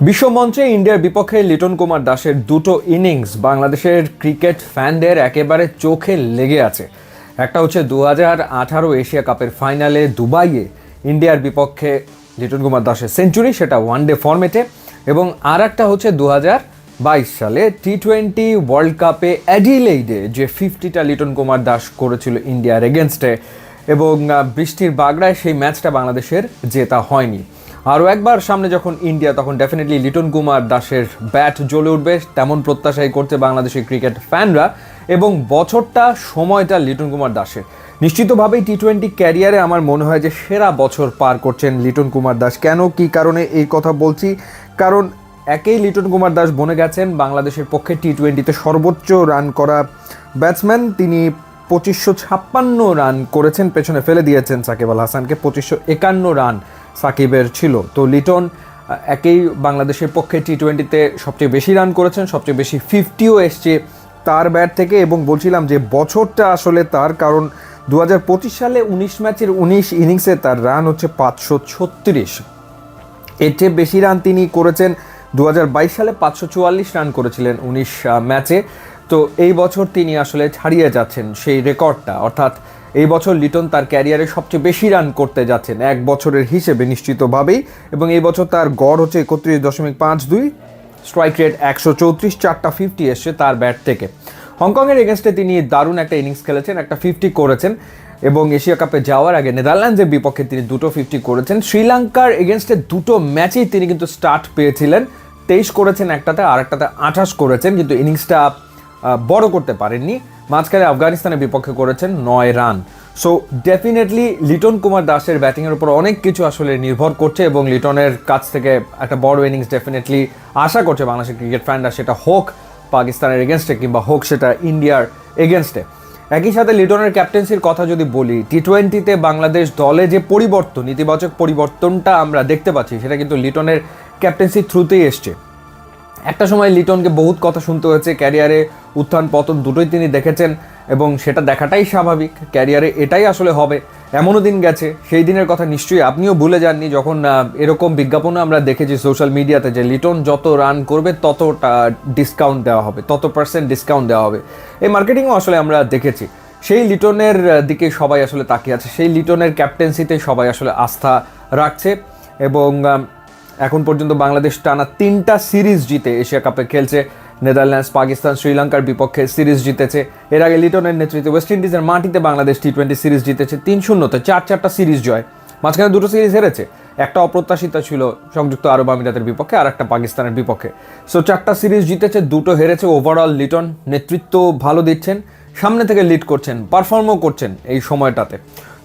বিশ্বমঞ্চে ইন্ডিয়ার বিপক্ষে লিটন কুমার দাসের দুটো ইনিংস বাংলাদেশের ক্রিকেট ফ্যানদের একেবারে চোখে লেগে আছে। একটা হচ্ছে 2018 এশিয়া কাপের ফাইনালে দুবাইয়ে ইন্ডিয়ার বিপক্ষে লিটন কুমার দাসের সেঞ্চুরি, সেটা ওয়ানডে ফরম্যাটে, এবং আর একটা হচ্ছে 2022 সালে টি-20 ওয়ার্ল্ড কাপে অ্যাডিলেইডে যে 50টা লিটন কুমার দাস করেছিল ইন্ডিয়ার এগেনস্টে, এবং বৃষ্টির বাগড়ায় সেই ম্যাচটা বাংলাদেশের জেতা হয়নি। আরও একবার সামনে যখন ইন্ডিয়া, তখন ডেফিনেটলি লিটন কুমার দাসের ব্যাট জ্বলে উঠবে তেমন প্রত্যাশাই করছে বাংলাদেশের ক্রিকেট ফ্যানরা, এবং বছরটা সময়টা লিটন কুমার দাসের। নিশ্চিতভাবেই টি-20 ক্যারিয়ারে আমার মনে হয় যে সেরা বছর পার করছেন লিটন কুমার দাস। কেন, কি কারণে এই কথা বলছি? কারণ একেই লিটন কুমার দাস বনে গেছেন বাংলাদেশের পক্ষে টি-20তে সর্বোচ্চ রান করা ব্যাটসম্যান। তিনি 2556 রান করেছেন, পেছনে ফেলে দিয়েছেন সাকিব আল হাসানকে। 2551 রান সাকিবের ছিল। তো লিটন একেই বাংলাদেশের পক্ষে টি-20তে সবচেয়ে বেশি রান করেছেন, সবচেয়ে বেশি 50ও এসছে তার ব্যাট থেকে। এবং বলছিলাম যে বছরটা আসলে তার, কারণ 2025 সালে 19 ম্যাচের 19 ইনিংসে তার রান হচ্ছে 536। এর চেয়ে বেশি রান তিনি করেছেন 2022 সালে 544 রান করেছিলেন 19 ম্যাচে। তো এই বছর তিনি আসলে ছাড়িয়ে যাচ্ছেন সেই রেকর্ডটা, অর্থাৎ এই বছর লিটন তার ক্যারিয়ারে সবচেয়ে বেশি রান করতে যাচ্ছেন এক বছরের হিসেবে নিশ্চিতভাবেই। এবং এই বছর তার গড় হচ্ছে 31.52, স্ট্রাইক রেট 134, 4টা 50 এসছে তার ব্যাট থেকে। হংকংয়ের এগেনস্টে তিনি দারুণ একটা ইনিংস খেলেছেন, একটা 50 করেছেন, এবং এশিয়া কাপে যাওয়ার আগে নেদারল্যান্ডসের বিপক্ষে তিনি দুটো 50 করেছেন। শ্রীলঙ্কার এগেনস্টে দুটো ম্যাচেই তিনি কিন্তু স্টার্ট পেয়েছিলেন, 23 করেছেন একটাতে, আর একটাতে 28 করেছেন, কিন্তু ইনিংসটা বড় করতে পারেননি। মাঝখানে আফগানিস্তানের বিপক্ষে করেছেন 9 run. So definitely Liton Kumar দাসের ব্যাটিংয়ের উপর অনেক কিছু আসলে নির্ভর করছে, এবং লিটনের কাছ থেকে একটা বড় ইনিংস ডেফিনেটলি আশা করছে বাংলাদেশের ক্রিকেট ফ্যানরা, সেটা হোক পাকিস্তানের এগেনস্টে কিংবা হোক সেটা ইন্ডিয়ার এগেনস্টে। একই সাথে লিটনের ক্যাপ্টেন্সির কথা যদি বলি, টি-20তে বাংলাদেশ দলে যে পরিবর্তন, ইতিবাচক পরিবর্তনটা আমরা দেখতে পাচ্ছি, সেটা কিন্তু লিটনের ক্যাপ্টেন্সির থ্রুতেই এসছে। একটা সময় লিটনকে বহুত কথা শুনতে হয়েছে, ক্যারিয়ারে উত্থান পতন দুটোই তিনি দেখেছেন, এবং সেটা দেখাটাই স্বাভাবিক। ক্যারিয়ারে এটাই আসলে হবে, এমনও দিন গেছে, সেই দিনের কথা নিশ্চয়ই আপনিও ভুলে যাননি, যখন এরকম বিজ্ঞাপনও আমরা দেখেছি সোশ্যাল মিডিয়াতে যে লিটন যত রান করবে তত ডিসকাউন্ট দেওয়া হবে, তত % ডিসকাউন্ট দেওয়া হবে। এই মার্কেটিংও আসলে আমরা দেখেছি। সেই লিটনের দিকে সবাই আসলে তাকিয়ে আছে, সেই লিটনের ক্যাপ্টেন্সিতে সবাই আসলে আস্থা রাখছে। এবং এখন পর্যন্ত বাংলাদেশ টানা 3টা সিরিজ জিতে এশিয়া কাপে খেলছে। নেদারল্যান্ডস, পাকিস্তান, শ্রীলঙ্কার বিপক্ষে সিরিজ জিতেছে। এর আগে লিটনের নেতৃত্বে ওয়েস্ট ইন্ডিজের মাটিতে বাংলাদেশ টি-20 সিরিজ জিতেছে 3-0-তে, 4-4টা সিরিজ জয়। মাঝখানে দুটো সিরিজ হেরেছে, একটা অপ্রত্যাশিত ছিল সংযুক্ত আরব আমিরাতের বিপক্ষে, আর একটা পাকিস্তানের বিপক্ষে। সো 4টা সিরিজ জিতেছে, দুটো হেরেছে। ওভারঅল লিটন নেতৃত্ব ভালো দিচ্ছেন, সামনে থেকে লিড করছেন, পারফর্মও করছেন এই সময়টাতে।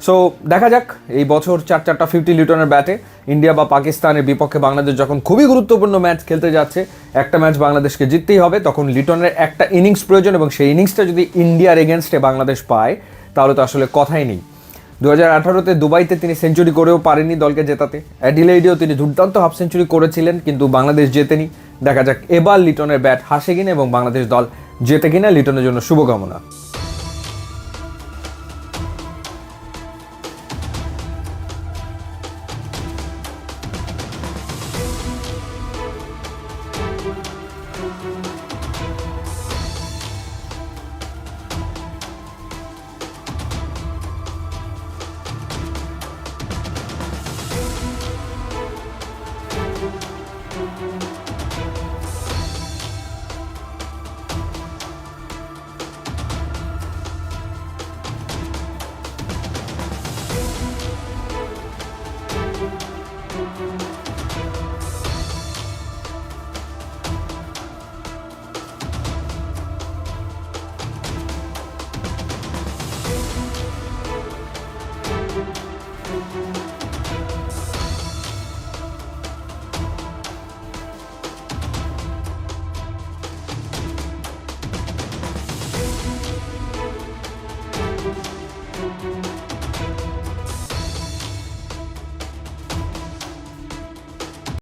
সো দেখা যাক এই বছর 4-4টা 50 লিটনের ব্যাটে ইন্ডিয়া বা পাকিস্তানের বিপক্ষে বাংলাদেশ যখন খুবই গুরুত্বপূর্ণ ম্যাচ খেলতে যাচ্ছে, একটা ম্যাচ বাংলাদেশকে জিততেই হবে, তখন লিটনের একটা ইনিংস প্রয়োজন, এবং সেই ইনিংসটা যদি ইন্ডিয়ার এগেনস্টে বাংলাদেশ পায় তাহলে তো আসলে কথাই নেই। 2018-তে দুবাইতে তিনি সেঞ্চুরি করেও পারেননি দলকে জেতাতে, অ্যাডিলেইডেও তিনি দুর্দান্ত হাফ সেঞ্চুরি করেছিলেন, কিন্তু বাংলাদেশ জেতেনি। দেখা যাক এবার লিটনের ব্যাট হাসে কিনা এবং বাংলাদেশ দল জেতে কিনা। লিটনের জন্য শুভকামনা।